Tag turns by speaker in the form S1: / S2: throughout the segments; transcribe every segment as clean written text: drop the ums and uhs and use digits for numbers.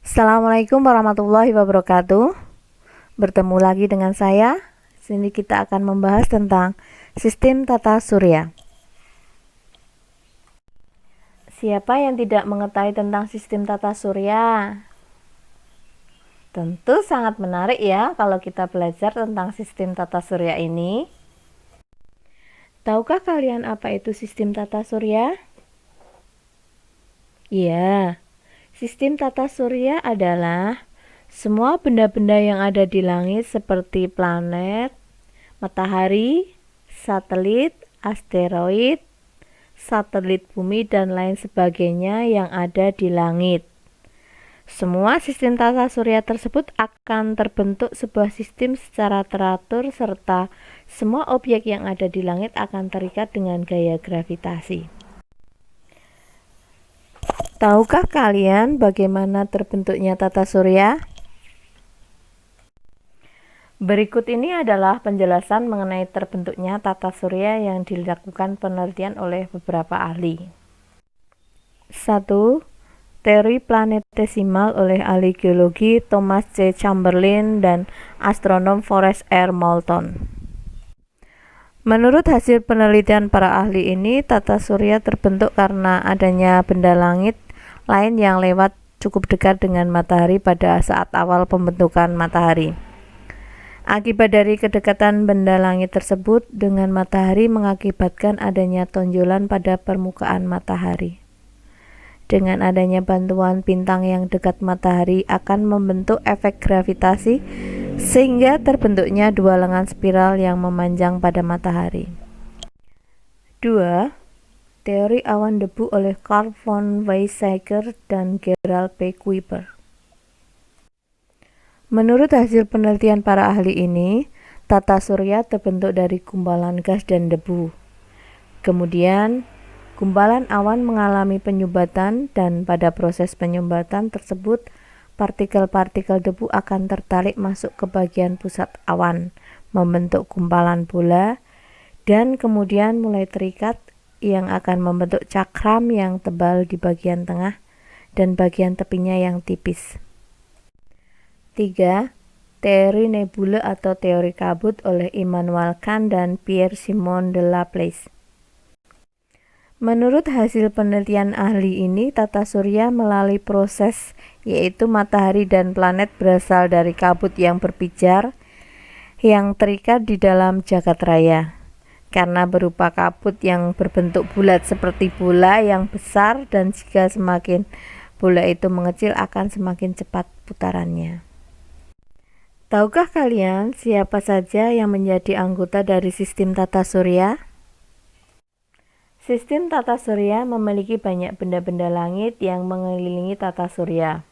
S1: Assalamualaikum warahmatullahi wabarakatuh. Bertemu lagi dengan saya. Sini kita akan membahas tentang sistem tata surya. Siapa yang tidak mengetahui tentang sistem tata surya? Tentu sangat menarik ya kalau kita belajar tentang sistem tata surya ini. Tahukah kalian apa itu sistem tata surya? Iya, sistem tata surya adalah semua benda-benda yang ada di langit seperti planet, matahari, satelit, asteroid, satelit bumi, dan lain sebagainya yang ada di langit. Semua sistem tata surya tersebut akan terbentuk sebuah sistem secara teratur serta semua objek yang ada di langit akan terikat dengan gaya gravitasi. Tahukah kalian bagaimana terbentuknya tata surya? Berikut ini adalah penjelasan mengenai terbentuknya tata surya yang dilakukan penelitian oleh beberapa ahli. 1. Teori planetesimal oleh ahli geologi Thomas C. Chamberlain dan astronom Forrest R. Moulton. Menurut hasil penelitian para ahli ini, tata surya terbentuk karena adanya benda langit lain yang lewat cukup dekat dengan matahari pada saat awal pembentukan matahari. Akibat dari kedekatan benda langit tersebut dengan matahari mengakibatkan adanya tonjolan pada permukaan matahari. Dengan adanya bantuan bintang yang dekat matahari akan membentuk efek gravitasi sehingga terbentuknya dua lengan spiral yang memanjang pada matahari. 2. Teori awan debu oleh Carl von Weizsäcker dan Gerald P. Kuiper. Menurut hasil penelitian para ahli ini, tata surya terbentuk dari gumpalan gas dan debu. Kemudian, gumpalan awan mengalami penyumbatan dan pada proses penyumbatan tersebut, partikel-partikel debu akan tertarik masuk ke bagian pusat awan, membentuk gumpalan bola, dan kemudian mulai terikat yang akan membentuk cakram yang tebal di bagian tengah dan bagian tepinya yang tipis. 3. Teori nebula atau teori kabut oleh Immanuel Kant dan Pierre-Simon de Laplace. Menurut hasil penelitian ahli ini, tata surya melalui proses yaitu matahari dan planet berasal dari kabut yang berpijar yang terikat di dalam jagat raya. Karena berupa kabut yang berbentuk bulat seperti bola yang besar, dan jika semakin bola itu mengecil akan semakin cepat putarannya. Tahukah kalian siapa saja yang menjadi anggota dari sistem tata surya? Sistem tata surya memiliki banyak benda-benda langit yang mengelilingi tata surya.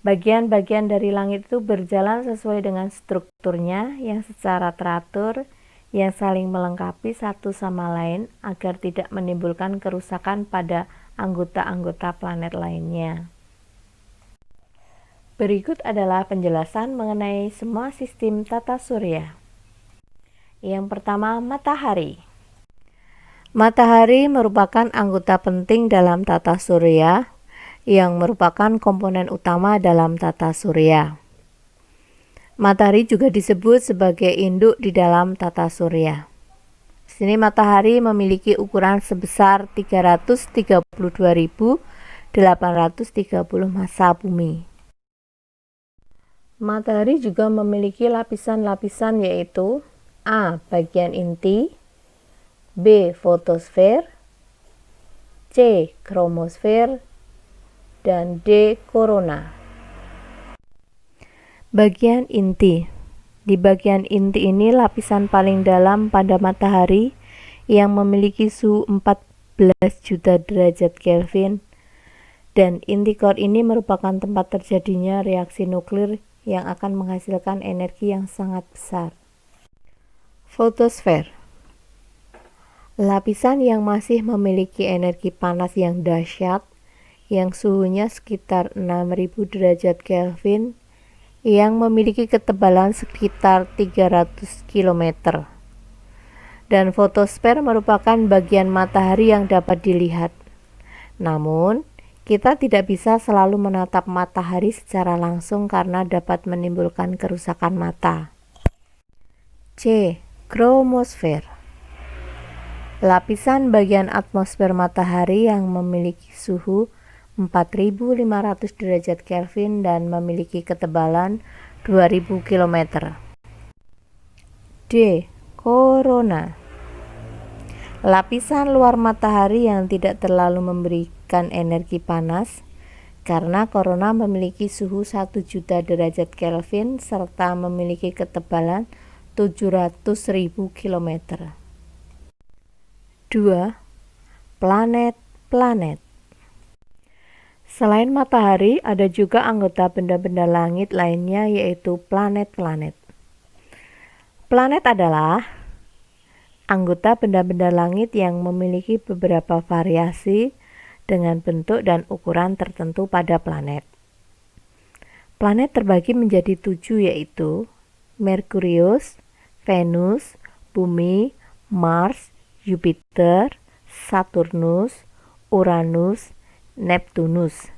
S1: Bagian-bagian dari langit itu berjalan sesuai dengan strukturnya yang secara teratur, yang saling melengkapi satu sama lain agar tidak menimbulkan kerusakan pada anggota-anggota planet lainnya. Berikut adalah penjelasan mengenai semua sistem tata surya. Yang pertama, matahari. Matahari merupakan anggota penting dalam tata surya yang merupakan komponen utama dalam tata surya. Matahari juga disebut sebagai induk di dalam tata surya. Sini matahari memiliki ukuran sebesar 332.830 massa bumi. Matahari juga memiliki lapisan-lapisan yaitu A. Bagian inti, B. Fotosfer, C. Kromosfer, dan D. Korona. Bagian inti. Di bagian inti ini lapisan paling dalam pada matahari yang memiliki suhu 14 juta derajat Kelvin, dan inti core ini merupakan tempat terjadinya reaksi nuklir yang akan menghasilkan energi yang sangat besar. Fotosfer. Lapisan yang masih memiliki energi panas yang dahsyat, yang suhunya sekitar 6000 derajat Kelvin, yang memiliki ketebalan sekitar 300 km. Dan fotosfer merupakan bagian matahari yang dapat dilihat. Namun, Kita tidak bisa selalu menatap matahari secara langsung karena dapat menimbulkan kerusakan mata. C. Chromosfer. Lapisan bagian atmosfer matahari yang memiliki suhu 4.500 derajat Kelvin dan memiliki ketebalan 2.000 km. D. Korona. Lapisan luar matahari yang tidak terlalu memberikan energi panas, karena korona memiliki suhu 1 juta derajat Kelvin serta memiliki ketebalan 700.000 km. 2. Planet-planet. Selain matahari, ada juga anggota benda-benda langit lainnya, yaitu planet-planet. Planet adalah anggota benda-benda langit yang memiliki beberapa variasi dengan bentuk dan ukuran tertentu pada planet. Planet terbagi menjadi 7, yaitu Merkurius, Venus, Bumi, Mars, Jupiter, Saturnus, Uranus, Neptunus,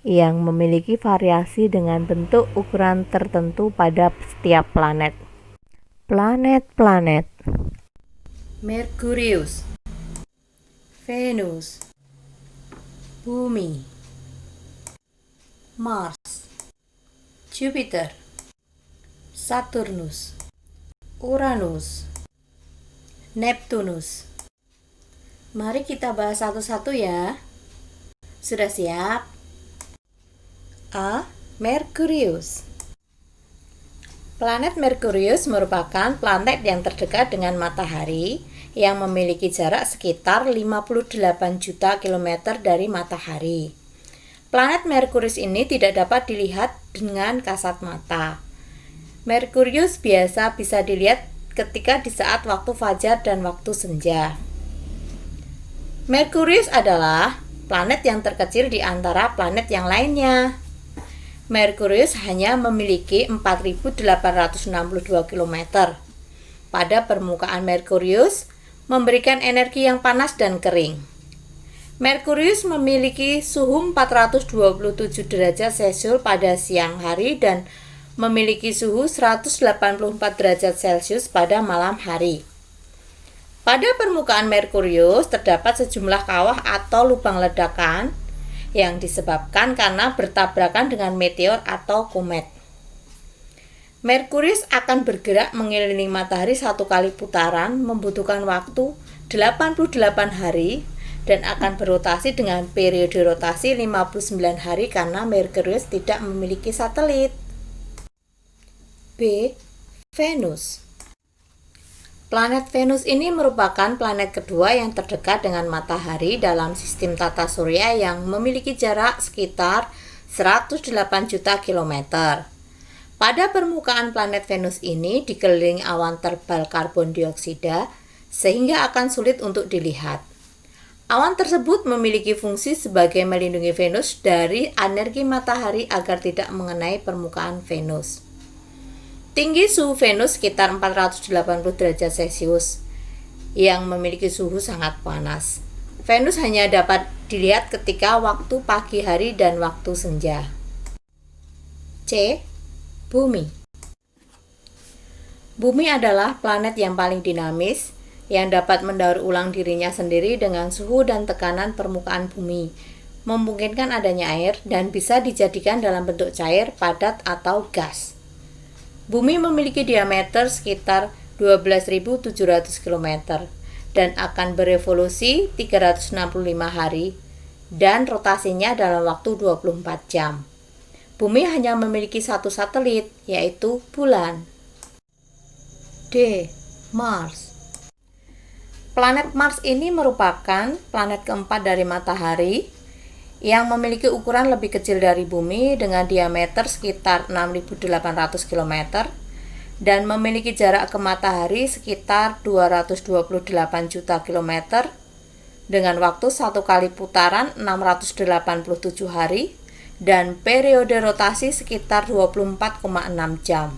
S1: yang memiliki variasi dengan bentuk ukuran tertentu pada setiap planet. Planet-planet: Merkurius, Venus, Bumi, Mars, Jupiter, Saturnus, Uranus, Neptunus. Mari kita bahas satu-satu ya. Sudah siap? A. Merkurius. Planet Merkurius merupakan planet yang terdekat dengan matahari yang memiliki jarak sekitar 58 juta kilometer dari matahari. Planet Merkurius ini tidak dapat dilihat dengan kasat mata. Merkurius biasa bisa dilihat ketika di saat waktu fajar dan waktu senja. Merkurius adalah planet yang terkecil di antara planet yang lainnya. Merkurius hanya memiliki 4.862 km. Pada permukaan Merkurius memberikan energi yang panas dan kering. Merkurius memiliki suhu 427 derajat Celcius pada siang hari dan memiliki suhu 184 derajat Celcius pada malam hari. Pada permukaan Merkurius terdapat sejumlah kawah atau lubang ledakan yang disebabkan karena bertabrakan dengan meteor atau komet. Merkurius akan bergerak mengelilingi matahari 1 kali putaran, membutuhkan waktu 88 hari dan akan berotasi dengan periode rotasi 59 hari karena Merkurius tidak memiliki satelit. B. Venus. Planet Venus ini merupakan planet kedua yang terdekat dengan matahari dalam sistem tata surya yang memiliki jarak sekitar 108 juta kilometer. Pada permukaan planet Venus ini dikelilingi awan tebal karbon dioksida sehingga akan sulit untuk dilihat. Awan tersebut memiliki fungsi sebagai melindungi Venus dari energi matahari agar tidak mengenai permukaan Venus. Tinggi suhu Venus sekitar 480 derajat Celcius yang memiliki suhu sangat panas. Venus hanya dapat dilihat ketika waktu pagi hari dan waktu senja. C. Bumi. Bumi adalah planet yang paling dinamis yang dapat mendaur ulang dirinya sendiri dengan suhu dan tekanan permukaan bumi, memungkinkan adanya air dan bisa dijadikan dalam bentuk cair, padat, atau gas. Bumi memiliki diameter sekitar 12.700 km dan akan berevolusi 365 hari dan rotasinya dalam waktu 24 jam. Bumi hanya memiliki satu satelit, yaitu bulan. D. Mars. Planet Mars ini merupakan planet keempat dari matahari yang memiliki ukuran lebih kecil dari Bumi dengan diameter sekitar 6.800 km dan memiliki jarak ke matahari sekitar 228 juta km dengan waktu 1 kali putaran 687 hari dan periode rotasi sekitar 24,6 jam.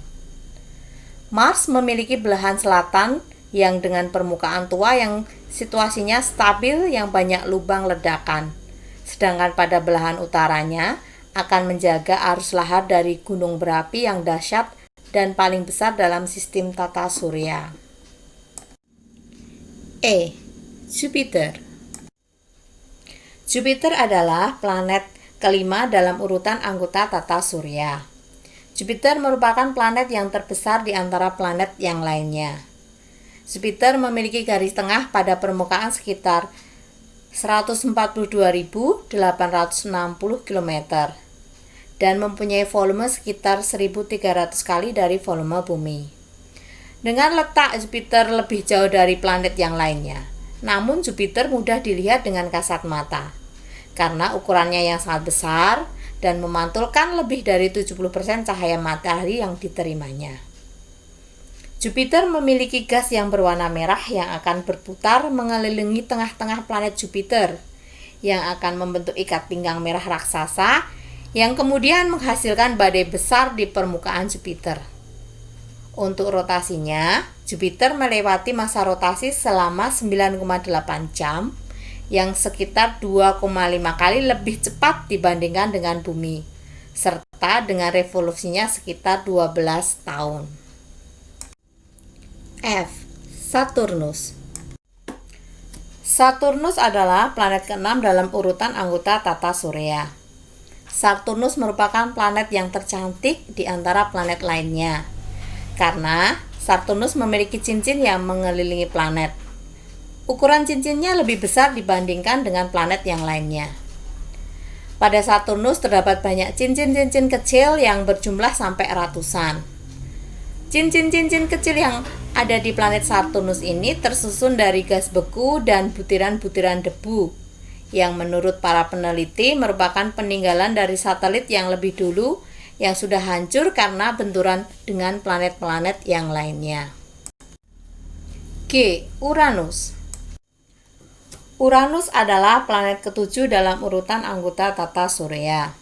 S1: Mars memiliki belahan selatan yang dengan permukaan tua yang situasinya stabil yang banyak lubang ledakan. sedangkan pada belahan utaranya akan menjaga arus lahar dari gunung berapi yang dahsyat dan paling besar dalam sistem tata surya. E. Jupiter. Jupiter adalah planet kelima dalam urutan anggota tata surya. Jupiter merupakan planet yang terbesar di antara planet yang lainnya. Jupiter memiliki garis tengah pada permukaan sekitar 142.860 km dan mempunyai volume sekitar 1.300 kali dari volume bumi. Dengan letak Jupiter lebih jauh dari planet yang lainnya, namun Jupiter mudah dilihat dengan kasat mata karena ukurannya yang sangat besar dan memantulkan lebih dari 70% cahaya matahari yang diterimanya. Jupiter memiliki gas yang berwarna merah yang akan berputar mengelilingi tengah-tengah planet Jupiter yang akan membentuk ikat pinggang merah raksasa yang kemudian menghasilkan badai besar di permukaan Jupiter. Untuk rotasinya, Jupiter melewati masa rotasi selama 9,8 jam yang sekitar 2,5 kali lebih cepat dibandingkan dengan Bumi, serta dengan revolusinya sekitar 12 tahun. F. Saturnus. Saturnus adalah planet ke-6 dalam urutan anggota tata surya. Saturnus merupakan planet yang tercantik di antara planet lainnya, karena Saturnus memiliki cincin yang mengelilingi planet. Ukuran cincinnya lebih besar dibandingkan dengan planet yang lainnya. Pada Saturnus terdapat banyak cincin-cincin kecil yang berjumlah sampai ratusan. Cincin-cincin kecil yang ada di planet Saturnus ini tersusun dari gas beku dan butiran-butiran debu, yang menurut para peneliti merupakan peninggalan dari satelit yang lebih dulu yang sudah hancur karena benturan dengan planet-planet yang lainnya. G. Uranus. Uranus adalah planet ke-7 dalam urutan anggota tata surya.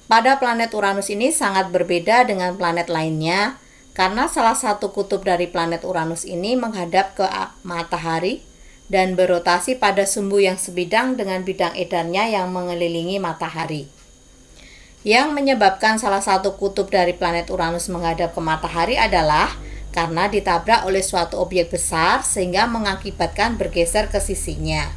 S1: Pada planet Uranus ini sangat berbeda dengan planet lainnya karena salah satu kutub dari planet Uranus ini menghadap ke matahari dan berotasi pada sumbu yang sebidang dengan bidang edarnya yang mengelilingi matahari. Yang menyebabkan salah satu kutub dari planet Uranus menghadap ke matahari adalah karena ditabrak oleh suatu objek besar sehingga mengakibatkan bergeser ke sisinya.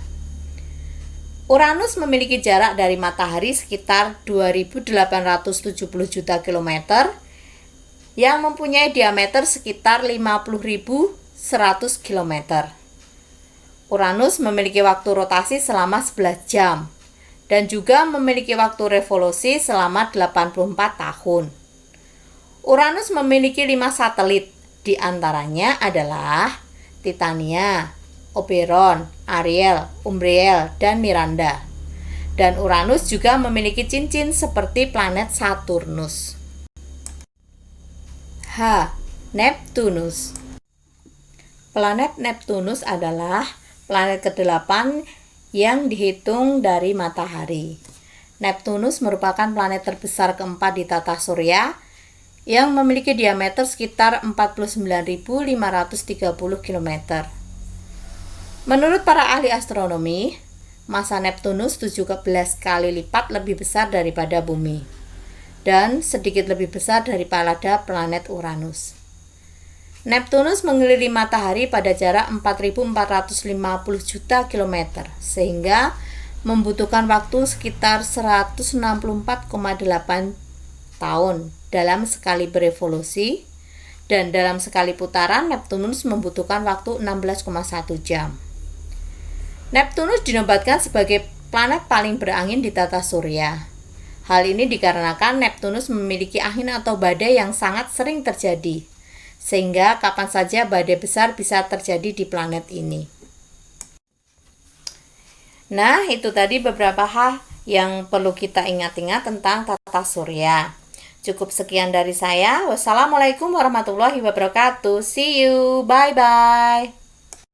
S1: Uranus memiliki jarak dari matahari sekitar 2.870 juta kilometer yang mempunyai diameter sekitar 50.100 km. Uranus memiliki waktu rotasi selama 11 jam. Dan juga memiliki waktu revolusi selama 84 tahun. Uranus memiliki 5 satelit, di antaranya adalah Titania, Oberon, Ariel, Umbriel, dan Miranda. Dan Uranus juga memiliki cincin seperti planet Saturnus. H. Neptunus. Planet Neptunus adalah planet ke-8 yang dihitung dari matahari. Neptunus merupakan planet terbesar keempat di tata surya yang memiliki diameter sekitar 49.530 km. Menurut para ahli astronomi, massa Neptunus 17 kali lipat lebih besar daripada Bumi dan sedikit lebih besar daripada planet Uranus. Neptunus mengelilingi matahari pada jarak 4.450 juta kilometer, sehingga membutuhkan waktu sekitar 164,8 tahun dalam sekali berevolusi, dan dalam sekali putaran Neptunus membutuhkan waktu 16,1 jam. Neptunus dinobatkan sebagai planet paling berangin di tata surya. Hal ini dikarenakan Neptunus memiliki angin atau badai yang sangat sering terjadi, sehingga kapan saja badai besar bisa terjadi di planet ini. Nah, itu tadi beberapa hal yang perlu kita ingat-ingat tentang tata surya. Cukup sekian dari saya. Wassalamualaikum warahmatullahi wabarakatuh. See you. Bye-bye.